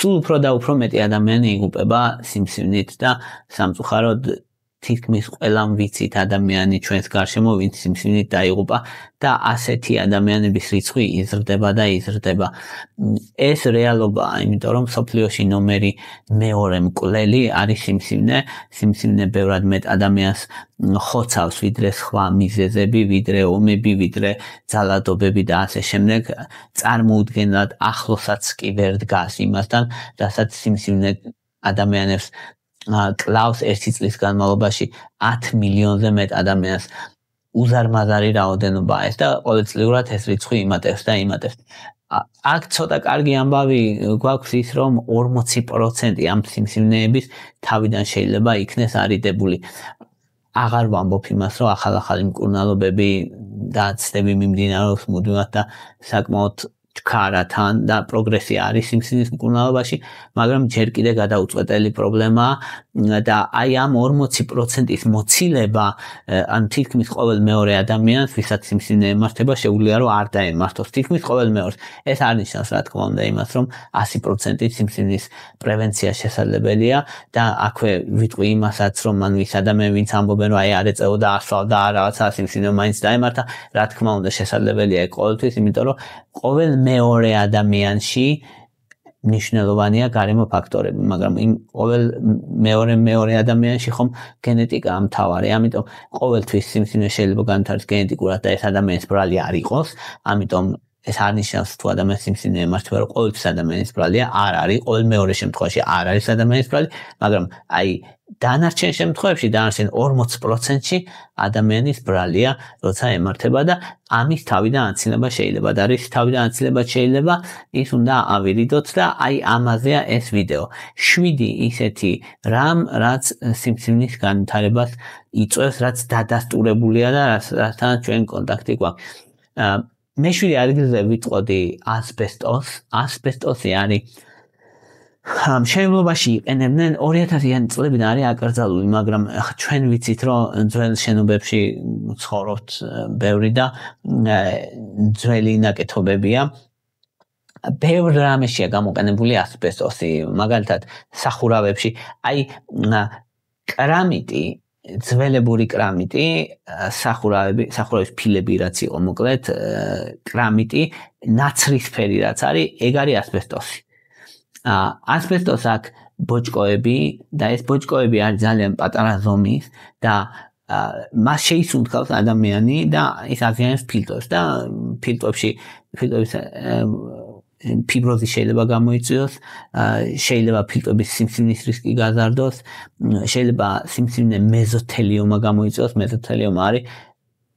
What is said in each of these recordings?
სულ უფრო და უფრო მეტი ადამიანი იღუპება სიმსივნით და სამწუხაროდ თითქმის ყველამ ვიცით ადამიანი ჩვენს გარშემო ვინც სიმსივნით დაიღუპა და ასეთი ადამიანების რიცხვი იზრდება და იზრდება. ეს რეალობაა, იმიტომ რომ სოფლიოში ნომერი მეორე მკვლელი არის სიმსივნე. სიმსივნე ბევრად მეტ ადამიანს ხოცავს ვიდრე სხვა მიზეზები, ვიდრე ომები, ვიდრე ძალადობები და ასე შემდეგ. წარმოუდგენლად ახლოსაც კი ვერ დგას იმასთან, რასაც სიმსივნე ადამიანებს კლავს ერთი წლის განმავლობაში 10 მილიონზე მეტ ადამიანს უზარმაზარი რაოდენობა ეს და ყოველწლიურად ეს რიცხვი იმატებს და იმატებს. აქ ცოტა კარგი ამბავი გვაქვს ის რომ 40% ამ სიმსივნეების თავიდან შეიძლება იქნეს არიდებული. აღარ ვამბობ იმას რომ ახალ-ახალი მკურნალობები და ცდები მიმდინარეობს მუდმივად და საკმაოდ ჩქარათან და პროგრესი არის სიმსივნის მკურნალობაში, მაგრამ ჯერ კიდე გადაუწყვეტელი პრობლემაა და აი ამ 40%-ის მოცილება ან თითქმის ყოველ მეორე ადამიანს, ვისაც სიმსივნე ემართება, შეუძლია რომ არ დაემართოს თითქმის ყოველ მეორეს. ეს არ ნიშნავს რა თქმა უნდა იმას, რომ 100% სიმსივნის პრევენცია შესაძლებელია და აქვე ვიტყვი იმასაც, რომ მან ვის ადამიანი ვინც ამბობენ რომ აი არ ეწეოდა ასვავდა რაღაცა სიმსივნე მაინც დაემართა, რა თქმა უნდა შესაძლებელია ეგ ყოველთვის, იმიტომ რომ ყოველ მეორე ადამიანში მნიშვნელოვანია გარემო ფაქტორები, მაგრამ იმ ყოველ მეორე ადამიანში ხომ გენეტიკაა მთავარი, ამიტომ ყოველთვის სიმსივნე შეიძლება განვითარდეს გენეტიკურად და ეს ადამიანის ბრალი არ იყოს, ამიტომ ეს არ ნიშნავს თუ ადამიანს სიმსივნე ემართება, რომ ყოველთვის ადამიანის ბრალია, არ არის, ყოველ მეორე შემთხვევაში არ არის ადამიანის ბრალი, მაგრამ აი დანარჩენ შემთხვევებში, დანარჩენ 40%-ში ადამიანის ბრალია, როცა ემართება და ამის თავიდან აცილება შეიძლება და რის თავიდან აცილება შეიძლება, ის უნდა ავირიდოთ და აი ამაზეა ეს ვიდეო. 7 ისეთი რამ, რაც სიმსივნის განვითარებას იწვევს, რაც დადასტურებულია და რასთან ჩვენ კონტაქტი გვაქვს. მეშვიდე ადგილზე ვიტყოდი ასბესტოს. ასბესტოსი არის მშენებლობაში იყენებდნენ 2000-იანი წლებიდან არის აკრძალული, მაგრამ ჩვენ ვიცით, რომ ძველ შენობებში ცხოვრობთ ბევრი და ძველი ნაკეთობებია. ბევრ რამეშია გამოყენებული ასბესტოსი, მაგალითად სახურავებში. აი კრამიტი, ძველებური კრამიტი, სახურავის ფილები რაც იყო, მოკლედ კრამიტი, ნაცრისფერი რაც არის, ეგ არის ასბესტოსი. ასბესტოს აქვს ბოჭკოები და ეს ბოჭკოები არის ძალიან პატარა ზომის და მას შეისუნთქავს ადამიანი და ის აზიანებს ფილტვებს და ფილტვებში ფიბროზი შეიძლება გამოიწვიოს, შეიძლება ფილტვების სიმსივნის რისკი გაზარდოს, შეიძლება სიმსივნე მეზოთელიომა გამოიწვიოს, მეზოთელიომა არის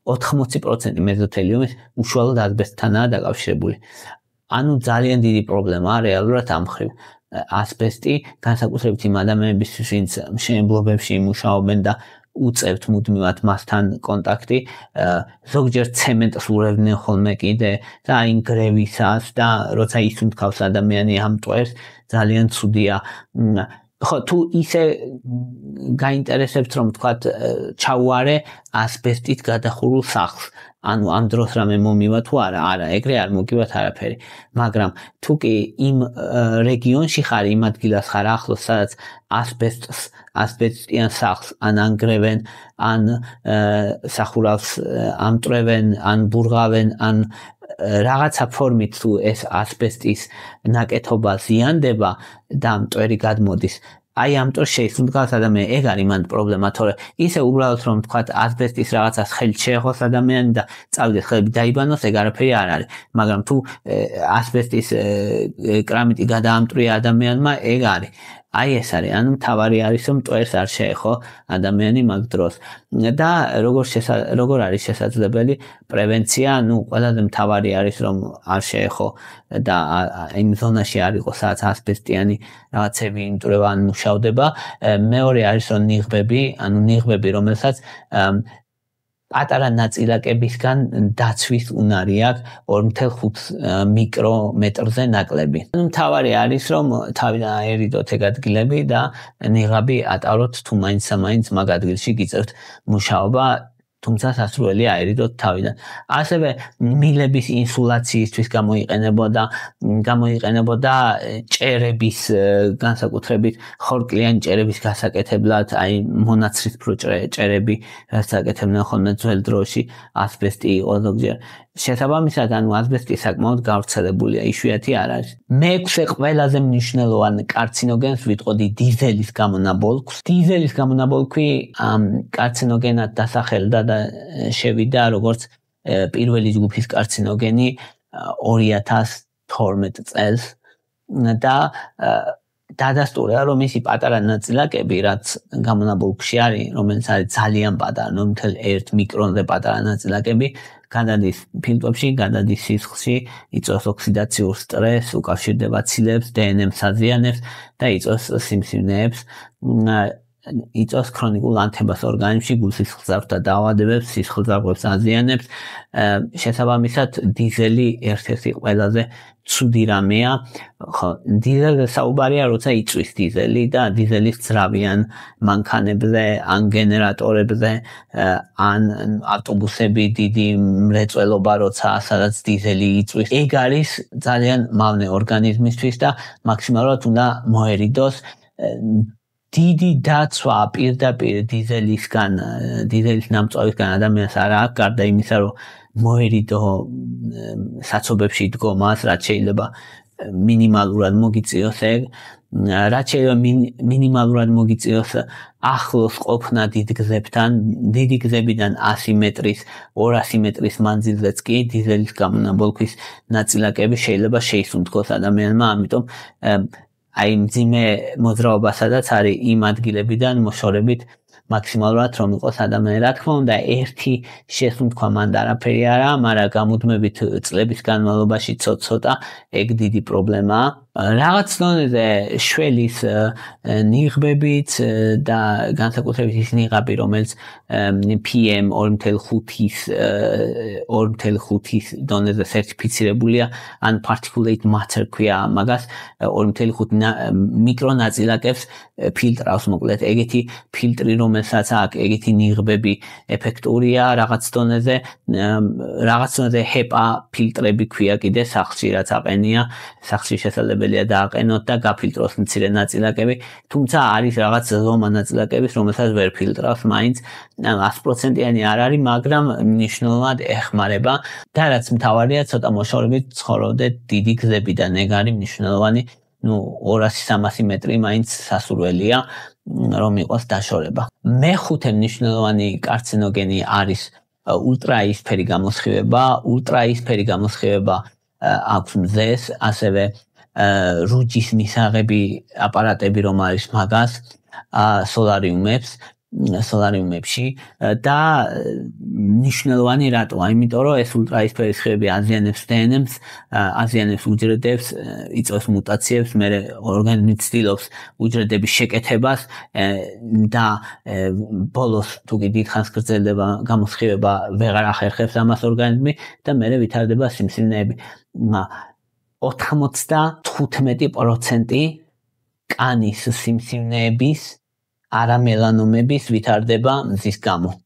80% მეზოთელიომის უშუალოდ ასბესტთანაა დაკავშირებული. ანუ ძალიან დიდი პრობლემაა რეალურად ამ მხრივ. ასბესტი განსაკუთრებით იმ ადამიანებისთვის, ვინც მშენებლობებში იმუშაობენ და უწევთ მუდმივად მასთან კონტაქტი, ზოგჯერ ცემენტს ურევდნენ ხოლმე კიდე და აი გრევისას და როცა ისუნთქავს ადამიანი ამ მტვერს, ძალიან ცუდია. ხო, თუ ისე გაინტერესებთ, რომ თქვათ ჩაუარე ასბესტით გადახურულ სახლს, ანუ ამ დროს რამე მომივა თუ არა, არა, ეგრე არ მოგივათ არაფერი. მაგრამ თუ კი იმ რეგიონში ხარ, იმ ადგილას ხარ ახლოს, სადაც ასბესტიან სახლს ან ანგრევენ, ან სახურავს ამტვრევენ, ან ბურღავენ, ან რაღაცა ფორმით თუ ეს ასბესტის ნაკეთობა ზიანდება და მტვერი გადმოდის, აი ამ დროს შეისუნთქავს ადამიანი, ეგ არის მან პრობლემა, თორე ისე უბრალოდ რომ თქვათ ასბესტის რაღაცას ხელით შეეხოს ადამიანი და წავიდეს ხელები დაიბანოს, ეგ არაფერი არ არის. მაგრამ თუ ასბესტის კრამიტი გადაამტვრია ადამიანმა, ეგ არის. აი ეს არის, ანუ მთავარი არის რომ მტვერს არ შეეხო ადამიანი მაგ დროს. და როგორ არის შესაძლებელი პრევენცია, ну ყველაზე მთავარი არის რომ არ შეეხო და იმ ზონაში არ იყოს სადაც ასბესტიანი რაღაცები იმტვრევა ან მუშავდება. მეორე არის რომ ნიღბები, რომელსაც პატარა ნაწილაკებისგან დაცვის უნარი აქვს 2.5 მიკრომეტრზე ნაკლები. მთავარი არის რომ თავიდან აერიდოთ ეგ ადგილები და ნიღაბი ატაროთ თუ მაინც-მაინც მაგ ადგილში გიწევთ მუშაობა. თუმცა სასურველი აერიდოთ თავიდან. ასევე მილების ინსულაციისთვის გამოიყენებოდა ჭერების განსაკუთრებით ხორკლიანი ჭერების გასაკეთებლად, აი მონაცრისფრო ჭერები გასაკეთებდნენ ხოლმე ძველ დროში, ასბესტი იყო ზოგჯერ. შესაბამისად, ასბესტი საკმაოდ გავრცელებულია, იშვიათი არ არის. მეექვსე ყველაზე მნიშვნელოვანი კარცინოგენს ვიტყოდი დიზელის გამონაბოლქვს. დიზელის გამონაბოლქვი კარცინოგენად დასახელდა და შევიდა როგორც პირველი ჯგუფის კარცინოგენი 2012 წელს და დადასტურა, რომ ისი პატარა ნაწილაკები, რაც გამონაბოლქვში არის, რომელიც არის ძალიან პატარა, რომ მთელ 1 მიკრონზე პატარა ნაწილაკები, გადადის ფილტვებში, გადადის სისხლში, იწვევს ოქსიდაციურ სტრესს, უკავშირდება ცილებს, დნმ-ს აზიანებს და იწვევს სიმსივნეებს, იწვევს ქრონიკულ ანთებას ორგანიზმში, გულსისხლძარღვთა დაავადებებს, სისხლძარღვებს აზიანებს. შესაბამისად, დიზელი ერთ-ერთი ყველაზე ცუდი რამეა. ხო, დიზელზე საუბარია, როცა იწვის დიზელი და დიზელის ძრავიან მანქანებზე, ან გენერატორებზე, ან ავტობუსები დიდი მრეწველობა, როცა სადაც დიზელი იწვის. ეგ არის ძალიან მავნე ორგანიზმისთვის და მაქსიმალურად უნდა მოერიდოს. დიდი დაცვა პირდაპირ დიზელისგან, დიზელის ნამწვავისგან ადამიანს არ აქვს, გარდა იმისა, რომ მოერიდო საცობებში დგომას, რაც შეიძლება მინიმალურად მოგიწიოს ეგ, რაც შეიძლება მინიმალურად მოგიწიოს ახლოს ყოფნა დიდ გზებთან, დიდი გზებიდან 100 მეტრის, 200 მეტრის მანძილზეც კი დიზელის გამონაბოლქვის ნაწილაკები შეიძლება შეისუნთქოს ადამიანმა, ამიტომ აი მძიმე მოძრაობა სადაც არის იმ ადგილებიდან მოშორებით მაქსიმალურად რომ იყოს ადამიანი. რა თქმა უნდა, ერთი შესუნთქვა მანდ არაფერი არა, მაგრამ გამუდმებით წლების განმავლობაში ცოტ-ცოტა ეგ დიდი პრობლემაა. რაღაც დონეზე შველის ნიღბებით და განსაკუთრებით ის ნიღაბი, რომელიც PM 2.5-ის დონეზე სერტიფიცირებულია, ან particulate matter ქვია მაგას, 2.5 მიკრონაწილაკებს ფილტრავს მოკლედ. ეგეთი ფილტრი, რომელსაც აქვს ეგეთი ნიღბები ეფექტურია რაღაც დონეზე, HEPA ფილტრები ქვია კიდე სახლში, რაც აყენია, სახლში შესაძლებელია დააყენოთ და გაფილტროს მცირე ნაწილაკები, თუმცა არის რაღაც ზომა ნაწილაკების, რომელსაც ვერ ფილტრავს მაინც. 100%-იანი არ არის, მაგრამ მნიშვნელოვნად ეხმარება და რაც მთავარია, ცოტა მოშორებით ცხოვრობდეთ დიდი გზებიდან, ეგ არის მნიშვნელოვანი. 200-300 მეტრი მაინც სასურველია, რომ იყოს დაშორება. მეხუთე მნიშვნელოვანი კარცინოგენი არის ულტრაიისფერი გამოსხივება. ულტრაიისფერი გამოსხივება აქვს მზეს, ასევე რუჯის მისაღები აპარატები რომ არის მაგას, სოლარიუმებში და მნიშვნელოვანი რატოა? იმიტომ რომ ეს ულტრაიისფერი სხივები აზიანებს დნმ-ს, აზიანებს უჯრედებს, იწვევს მუტაციებს, მე ორგანიზმი ცდილობს უჯრედების შეკეთებას და ბოლოს თუ კი დიდხანს გრძელდება გამოსხივება, ვეღარ ახერხებს ამას ორგანიზმი და მე ვითარდება სიმსივნეები. 95% კანის სიმსივნეების არამელანომების ვითარდება მზის გამო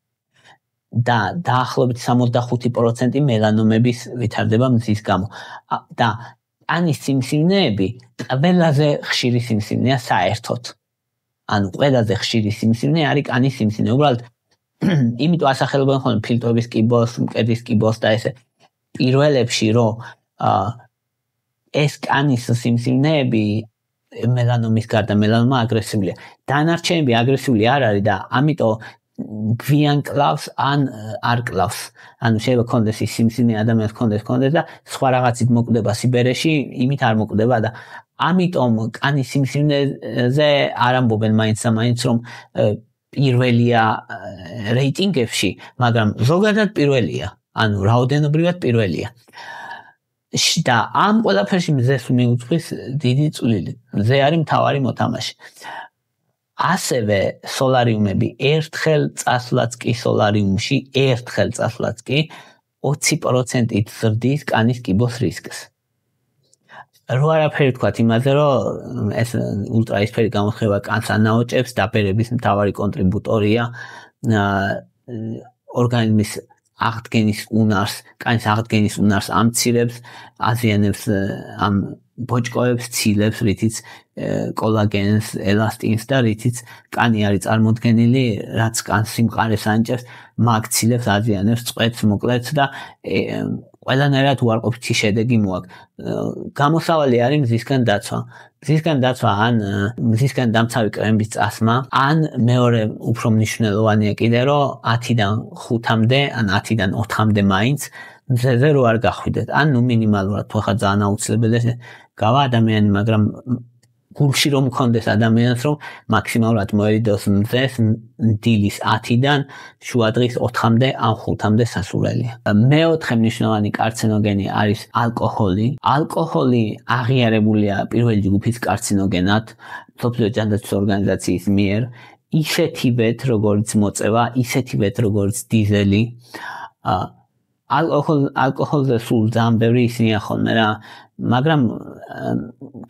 და დაახლოებით 65% მელანომების ვითარდება მზის გამო და კანის სიმსივნეები ყველაზე ხშირი სიმსივნეა საერთოდ. ანუ ყველაზე ხშირი სიმსივნე არის კანის სიმსივნე. უბრალოდ იმიტომ ასახელებენ ხოლმე ფილტვების კიბოს, მკერდის კიბოს და ესე პირველებში რომ ეს კანის სიმსივნეები მელანომის გარდა მელანომა აგრესიულია. დანარჩენები აგრესიული არ არის და ამიტომ გვიან კლავს ან არ კლავს. ანუ შეიძლება კონდეს ის სიმსივნე ადამიანს კონდეს და სხვა რაღაცით მოკვდება სიბერეში, იმით არ მოკვდება და ამიტომ კანის სიმსივნეზე არ ამბობენ მაინც და მაინც რომ პირველია რეიტინგებში, მაგრამ ზოგადად პირველია. ანუ რაოდენობრივად პირველია. და ამ ყველაფერში მზეს მიუძღვის დიდი წვლილი. მზე არის მთავარი მოთამაშე. ასევე სოლარიუმები ერთხელ წასვლაც კი სოლარიუმში, 20%-ით ზრდის კანის კიბოს რისკს. რო არაფერი თქვათ იმაზე, რომ ეს ულტრაიისფერი გამოსხივება კანს ანაოჭებს, დაბერების მთავარი კონტრიბუტორია. ორგანიზმის აღდგენის უნარს, კანის აღდგენის უნარს ამცირებს, აზიანებს ამ ბოჭკოებს, ცილებს, რითიც კოლაგენს, ელასტინს და რითიც კანი არის წარმოდგენილი, რაც კანს სიმყარეს ანიჭებს, მაგცილებს, აზიანებს, წვეთს, მოკლედ და ყველანაირად უარყოფითი შედეგი მოაქვს. გამოსავალი არის მზისგან დაცვა. მზისგან დაცვა ან მზისგან დამცავი კრემების წასმა, ან მეორე უფრო მნიშვნელოვანია კიდე, რომ 10-დან 5-მდე, ან 10-დან 4-მდე მაინც მზეზე რო არ გახვიდეთ. ან მინიმალურად თუ ახლა ძალიან აუცილებელია გავა ადამიანი, მაგრამ გულში რომ მქონდეს ადამიანს, რომ მაქსიმალურად მოერიდოს მზეს დილის 10-დან შუადღის 4-მდე ან 5-მდე სასურველია. მეოთხე მნიშვნელოვანი კარცინოგენი არის ალკოჰოლი. ალკოჰოლი აღიარებულია პირველი ჯგუფის კარცინოგენად მსოფლიო ჯანდაცვის ორგანიზაციის მიერ, ისეთივეთ როგორც მოწევა, ისეთივეთ როგორც დიზელი. ალკოჰოლზე სულ ძალიან ბევრი ისინია ხოლმე რა, მაგრამ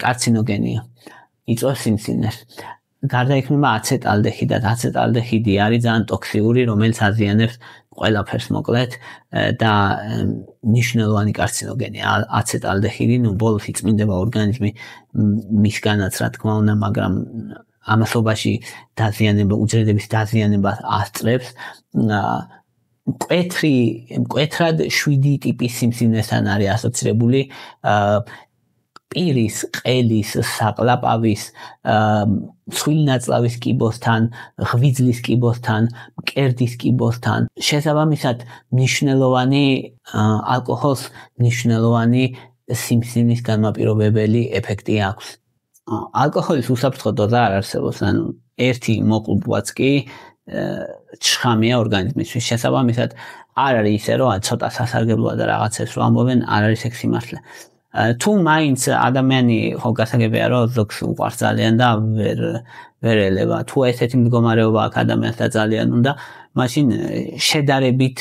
კარცინოგენია. იწვევს სიმსივნეს. გარდაიქმნება აცეტალდეჰიდი. აცეტალდეჰიდი არის ძალიან ტოქსიური, რომელიც აზიანებს ყველაფერს მოკლედ და მნიშვნელოვანი კარცინოგენია. აცეტალდეჰიდი, ბოლოს იწმინდება ორგანიზმი მისგანაც, რა თქმა უნდა, მაგრამ ამასობაში დაზიანება, უჯრედების დაზიანებას ასწრებს. მკვეთრად 7 ტიპის სიმსივნესთან არის ასოცირებული პირის, ყელის, საყლაპავის, მსხვილი ნაწლავის კიბოსთან, ღვიძლის კიბოსთან, მკერდის კიბოსთან. შესაბამისად, მნიშვნელოვანი ალკოჰოლს მნიშვნელოვანი სიმსივნის განმაპირობებელი ეფექტი აქვს. ალკოჰოლის უსაფრთხო დოზა არ არსებობს, ანუ ერთი მოყლუბვაც კი ჩხამია ორგანიზმისთვის. შესაბამისად, არ არის ისე, რომ ცოტა სასარგებლოა და რაღაცებს რომ ამბობენ, არ არის ეგ სიმართლე. თუ მაინც ადამიანი ხო გასაგებია, რომ ზოგს უყვარს ძალიან და ვერ ელება. თუ ესეთი მდგომარეობა აქვს ადამიანს და ძალიან უნდა, მაშინ შედარებით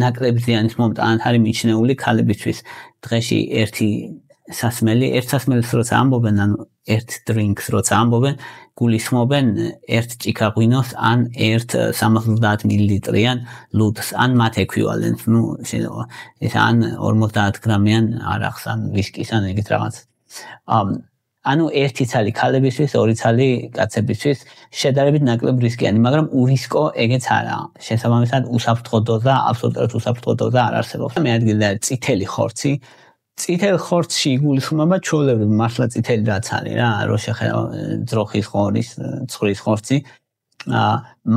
ნაკლებ ზიანის მომტანად არის მიჩნეული ქალებისთვის დღეში ერთი სასმელს როცა ამბობენ, ანუ ერთ დრინკს როცა ამბობენ, გულისხმობენ ერთ ჭიქა ღვინოს ან ერთ 70 მილilitrიან ლუდს, ან მათ ექვივალენტს, ეს ან 50 გრამიან არახს, ან ვისკის, ან ეგეთ რაღაც. ანუ ერთი ცალი ქალებისთვის, ორი ცალი კაცებისთვის შედარებით ნაკლებ რისკიანი, მაგრამ ურისკო ეგეც არაა. შესაბამისად, უსაფრთხო დოზა, აბსოლუტურად უსაფრთხო დოზა არ არსებობს. მე ადგილზე არის წითელი ხორცი. წითელ ხორცში იგულისხმება ჩვეულებრივ მართლა წითელი რაც არის რა, რო შეხედა ძროხის ხორის, ცხვრის ხორცი.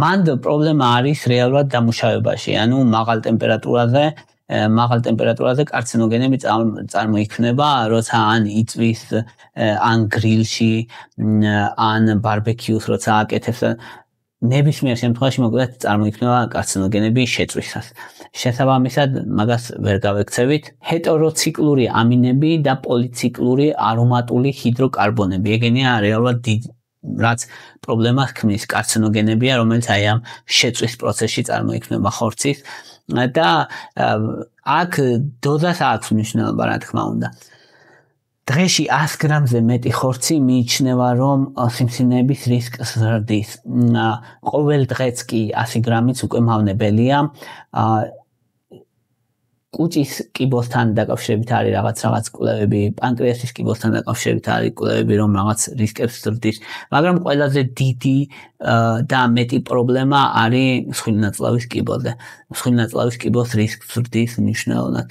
მან პრობლემა არის რეალურად დამუშავებაში, ანუ მაღალ ტემპერატურაზე კარცინოგენები წარმოიქმნება, როცა ან იწვის, ან გრილში, ან ბარბეკიუს როცა აკეთებს. ნებისმიერ შემთხვევაში მოკლედ წარმოიქმნება კარცინოგენები შეწვისას. შესაბამისად, მაგას ვერ გავექცევით. ჰეტეროციკლური ამინები და პოლიციკლური არომატული ჰიდროკარბონები. ეგენია რეალურად რაც პრობლემას ქმნის, კარცინოგენებია, რომელიც აი ამ შეწვის პროცესში წარმოიქმნება ხორცის და აქ დოზას აქვს მნიშვნელობა, რა თქმა უნდა. დღეში 100 გრამზე მეტი ხორცი მიიჩნევა, რომ სიმსივნეების რისკს ზრდის. ყოველ დღეც კი 100 გრამიც უკვე მავნებელია. კუჭის კიბოსთან დაკავშირებით არის რაღაც კვლევები, პანკრეასის კიბოსთან დაკავშირებით არის კვლევები, რომ რაღაც რისკებს ზრდის, მაგრამ ყველაზე დიდი და მეტი პრობლემა არის მსხვილი ნაწლავის კიბოზე. მსხვილი ნაწლავის კიბოს რისკს ზრდის მნიშვნელოვნად.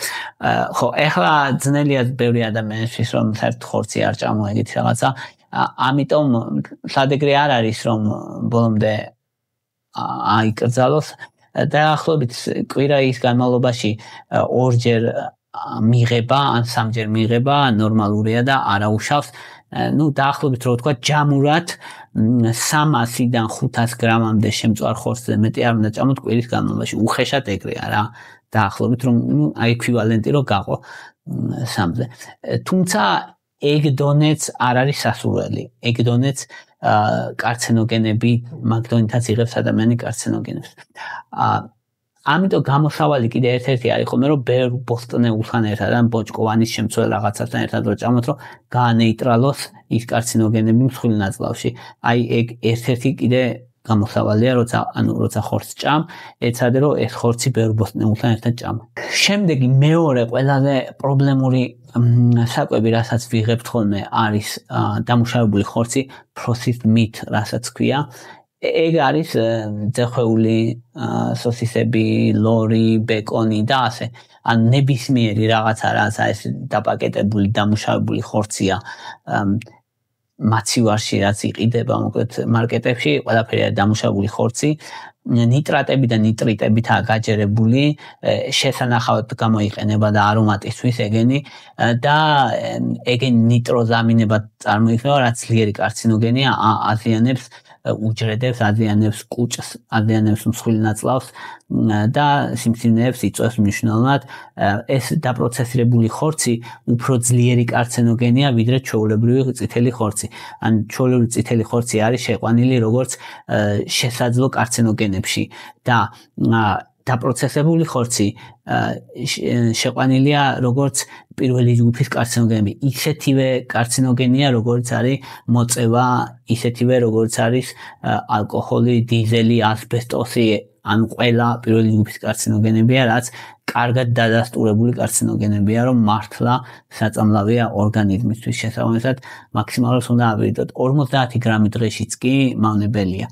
ხო, ეხლა ძნელია ბევრი ადამიანისთვის, რომ საერთოდ ხორცი არ ჭამო ეგეთი რაღაცა, ამიტომ სადეგრე არ არის, რომ ბოლომდე აიკრძალოს. დაახლოებით კვირაის განმავლობაში 2-ჯერ მიღება ან 3-ჯერ მიღება ნორმალურია და არაუშავს. დაახლოებით რო ვთქვა, ჯამურად 300-დან 500 გრამამდე შემწვარ ხორცზე მეტი არ უნდა ჭამოთ კვირის განმავლობაში. უხეშად ეგრეა რა. დაახლოებით რომ აექვივალენტი რო გაყო 3-ზე. თუმცა ეგ დონეც არ არის სასურველი. ეგ დონეც კარცინოგენები მაგდონითაც იღებს ადამიანი კარცინოგენებს. ამიტომ გამოსავალი კიდე ერთ-ერთი არის ხოლმე, რომ ბევრ ბოსტნეულთან ერთად ან ბოჭკოვანის შემცველ რაღაცასთან ერთად რო ჭამოთ, რომ გაანეიტრალოს ის კარცინოგენები მსხვილი ნაწლავში. აი ეგ ერთ-ერთი კიდე გამოსავალია, როცა ხორცს ჭამ, ეცადე რომ ეს ხორცი ბევრ ბოსტნეულთან ერთად ჭამ. შემდეგი მეორე ყველაზე პრობლემური საკვები, რასაც ვიღებთ ხოლმე, არის დამუშავებული ხორცი, processed meat, რასაც ქვია. ეგ არის ძეხვეული სოსისები, ლორი, ბეკონი და ასე. ან ნებისმიერი რაღაცა, რაცა ეს დაპაკეტებული, დამუშავებული ხორცია. მაცივარში რაც იყიდება მოკლედ მარკეტებში, ყველაფერი არის დამუშავებული ხორცი. ნიტრატები და ნიტრიტებითაა გაჯერებული, შესანახავად გამოიყენება და არომატისთვის ეგენი და ეგენი ნიტროზამინებად წარმოიქმნება, რაც ძლიერი კარცინოგენია, აზიანებს უჯრედებს, აზიანებს კუჭს, აზიანებს მსხვილი ნაწლავს და სიმსივნეებს იწვევს მნიშვნელოვნად. ეს დაპროცესირებული ხორცი უფრო ძლიერი კარცინოგენია, ვიდრე ჩვეულებრივი წითელი ხორცი. ან ჩვეულებრივი წითელი ხორცი არის შეყვანილი როგორც შესაძლო კარცინოგენებში და დაპროცესებული ხორცი შეყვანილია როგორც პირველი ჯგუფის კარცინოგენები. ისეთივე კარცინოგენია, როგორც არის მოწევა, ისეთივე როგორც არის ალკოჰოლი, დიზელი, ასბესტოსი, ან ყველა პირველი ჯგუფის კარცინოგენებია, რაც კარგად დადასტურებული კარცინოგენებია, რომ მართლა საწამლავია ორგანიზმისთვის. შესაბამისად, მაქსიმალურს უნდა ავირიდოთ. 50 გრამი დღეშიც კი მავნებელია.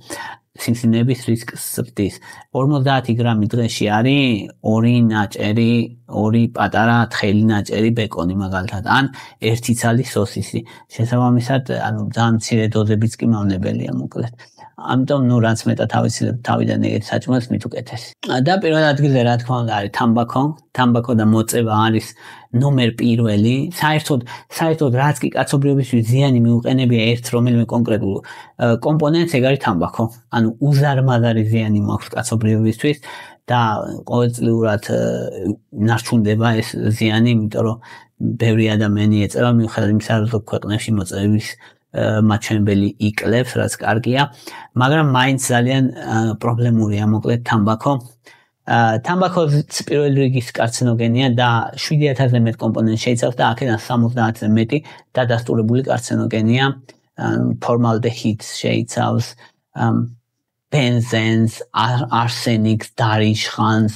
სიმსივნეების რისკს ზრდის. 50 გრამი დღეში არის 2 ნაჭერი, 2 პატარა თხელი ნაჭერი ბეკონი მაგალითად, ან 1 ცალი სოსისი. შესაბამისად, ანუ ძალიან მცირე დოზებიც კი მავნებელია მოკლედ. ამიტომ რაც მეტად ავიცილებ თავიდან ეგეთ საჭმელს, მით უკეთესი. და პირველ ადგილზე რა თქმა უნდა არის თამბაქო. თამბაქო და მოწევა არის ნომერ პირველი. საერთოდ რაც კი კაცობრიობისთვის ზიანი მიუყენებია ერთ რომელიმე კონკრეტულ კომპონენტს, ეგ არის თამბაქო. ანუ უზარმაზარი ზიანი მაქვს კაცობრიობისთვის და ყოველწლიურად ნარჩუნდება ეს ზიანი, იმიტომ რომ ბევრი ადამიანი ეწევა მიუხედავად იმისა, რომ ზოგ ქვეყნებში მოწევების მაჩვენებელი იკლებს, რაც კარგია, მაგრამ მაინც ძალიან პრობლემურია მოკლედ თამბაქო. თამბაქოც პირველი რიგის კარცინოგენია და 7000-ზე მეტ კომპონენტს შეიცავს და აქედან 70-ზე მეტი დადასტურებული კარცინოგენია. ფორმალდეჰიდს შეიცავს, ბენზენს, არსენიკს, დარიშხანს,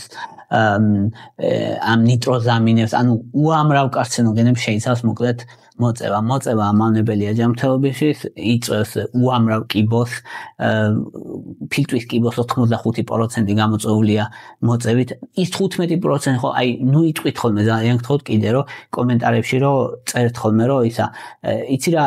ამ ნიტროზამინებს, ანუ უამრავ კარცინოგენებს შეიცავს მოკლედ მოწევა. მოწევა მავნებელია ჯანმრთელობისთვის, იწვევს უამრავ კიბოს, ფილტვის კიბოს 85% გამოწვეულია მოწევით. ის 15% ხო, აი, ნუ იტყვით ხოლმე ძალიან გთხოვთ კიდე რომ კომენტარებში რომ წერთ ხოლმე რომ იცი რა,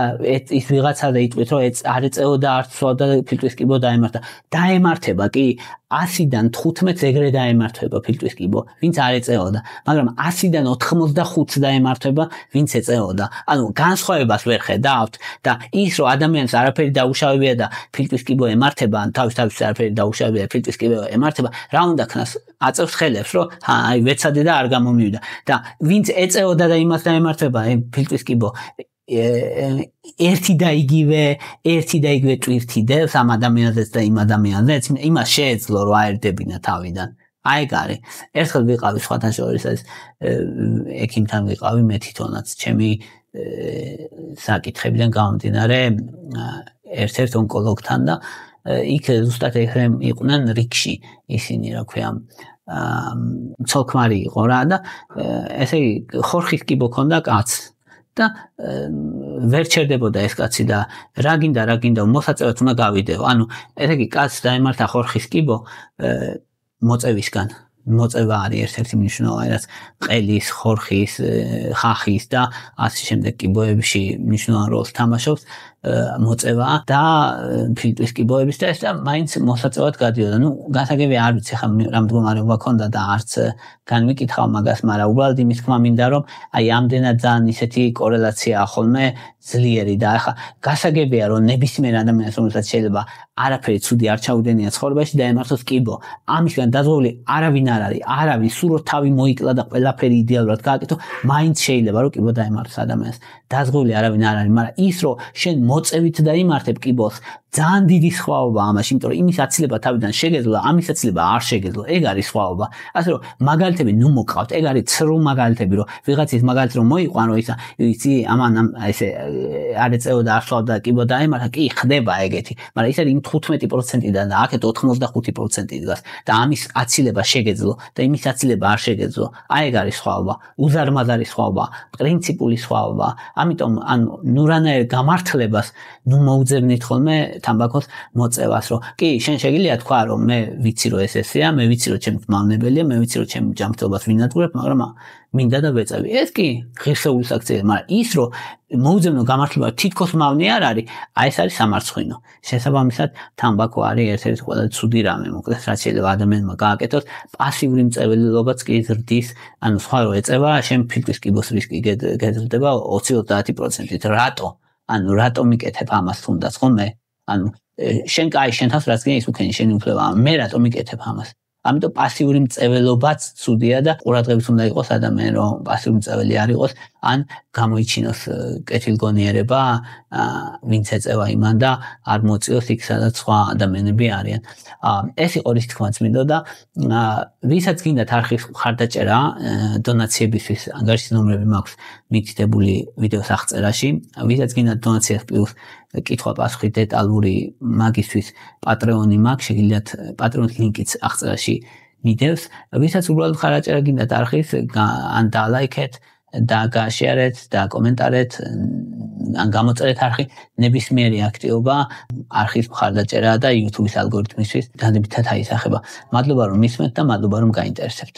ის ვიღაცაზე იტყვით რომ არ ეწეოდა, არ ცვავდა ფილტვის კიბო დაემართა. დაემართება კი 100-დან 15-ს ეგრე დაემართება ფილტვის კიბო, ვინც არ ეწეოდა, მაგრამ 100-დან 85-ს დაემართება, ვინც ეწეოდა. ანუ განსხვავებას ვერ ხედავთ და ის რომ ადამიანს არაფერი დაუშავებია და ფილტვის კიბო ემართება, ან თავის არაფერი დაუშავებია და ფილტვის კიბო ემართება, რა უნდა ქნას? აწევს ხელებს, რომ აი ვეცადე და არ გამომივიდა. და ვინც ეწეოდა და იმას დაემართება, ფილტვის კიბო ერთი და იგივე ტვირთი დევს ამ ადამიანზეც და იმ ადამიანზეც, იმას შეეძლო რომ აერდებინა თავიდან. აი ეგ არის. ერთხელ ვიყავი სხვათა შორის ეს ექიმთან ვიყავი მე თვითონაც ჩემი საკითხებიდან გამომდინარე ერთ-ერთ ონკოლოგთან და იქ ზუსტად ეხრემ იყვნენ რიგში ისინი, რა ქვია, ცოლქმარი იყო რა და ესე იგი ხორხის კიბო ქონდა კაცს და ვერ ჩერდებოდა ეს კაცი და რა გინდა მოსაწევად უნდა გავიდეო. ანუ ესე იგი კაცს დაემართა ხორხის კიბო მოწევისგან. მოწევა არის ერთ-ერთი მნიშვნელოვანი, რაც ყელის, ხორხის, ხახის და ასე შემდეგ კიბოებში მნიშვნელოვან როლს თამაშობს მოწევა და ფილტვის კიბოების და ეს და მაინც მოსაწევად გადიოდა. ნუ გასაგები არ ვიცი ხა რა მდგომარეობა ქონდა და არც განვიკითხავ მაგას, მაგრამ უბრალოდ იმის თქმა მინდა რომ აი ამდენად ძალიან ისეთი კორელაციაა ხოლმე ძლიერი და ახლა გასაგებია რომ ნებისმიერ ადამიანს რომელსაც შეიძლება არაფერი ცუდი არ ჩაუდენია ცხოვრებაში დაემართოს კიბო. ამისგან დაზღვეული არავინ არ არის, არავინ სულ რომ თავი მოიკლა და ყველაფერი იდეალურად გააკეთო, მაინც შეიძლება რომ კიბო დაემართოს ადამიანს. დაზღვეული არავინ არ არის, მაგრამ ის რომ შენ მოწევით დაიმართებ კიბოს ძალიან დიდი სხვაობა ამაში, იმიტომ რომ იმის აცილება თავიდან შეგეძლო, ამის აცილება არ შეგეძლო, ეგ არის სხვაობა. ასე რომ მაგალითები ნუ მოგყავთ, ეგ არის ცრუ მაგალითები, რომ ვიღაცის მაგალითი რომ მოიყვანო ისა, იცი, ამან ესე არ ეწეოდა, არ სვავდა, კიბოდა ემართა, კი ხდება ეგეთი, მაგრამ ის არის იმ 15%-დან და აქეთ 85% დგას და ამის აცილება შეგეძლო და იმის აცილება არ შეგეძლო. აი ეგ არის სხვაობა, უზარმაზარი სხვაობა, პრინციპული სხვაობა. ამიტომ ანუ ნუ რანაირ გამართლებას ნუ მოუძებნით ხოლმე თამბაქოს მოწევას, რომ კი, შენ შეგიძლია თქვა, რომ მე ვიცი რომ ეს ესეა, მე ვიცი რომ ჩემს მავნებელია, მე ვიცი რომ ჩემ ჯანმრთელობას ვინადგურებ, მაგრამ მინდა და ვეწევი. ეს კი ღირსეული საქციელია, მაგრამ ის რომ მოუძებნო გამართლება თითქოს მავნე არ არის, აი ეს არის სამარცხვინო. შესაბამისად, თამბაქო არის ერთ-ერთი ყველაზე ცუდი რამე, მოკლედ, რაც შეიძლება ადამიანმა გააკეთოს. პასიური მწეველობაც კი ზრდის, ანუ სხვა რო ეწევა, შენ ფილტვის კიბოს რისკი გეზრდება 20-30%-ით. რატო? ანუ რატომ მიკეთებ ამას თუნდაც ხოლმე? ანუ შენ კაი შენ თავს რაც გინდა ის უქენი შენი უფლება, მე რატომ მიკეთებ ამას? ამიტომ პასიური მწეველობაც ცუდია და ყურადღებით უნდა იყოს ადამიანი რომ პასიური მწეველი არ იყოს, ან გამოიჩინოს კეთილგონიერება, ვინც ეწევა იმან და არ მოწიოს იქ სადაც სხვა ადამიანები არიან. ეს იყო რის თქმაც მინდოდა, ვისაც გინდათ არხის მხარდაჭერა დონაციებისთვის ანგარიშის ნომრები მაქვს მითითებული ვიდეოს აღწერაში, ვისაც გინდათ დონაციას პლუს კითხვა-პასუხი დეტალური მაგისთვის პატრეონი მაქვს, შეგიძლიათ პატრეონის ლინკიც აღწერაში მიდევს, ვისაც უბრალოდ მხარდაჭერა გინდათ არხის, ან დაალაიქეთ და გააშერეთ და კომენტარეთ, ან გამოწერეთ არხი, ნებისმიერი აქტივობა არხის მხარდაჭერაა და YouTube-ის ალგორითმისთვის დადებითად აისახება. მადლობა რომ მისმენთ და მადლობა რომ გაინტერესებთ.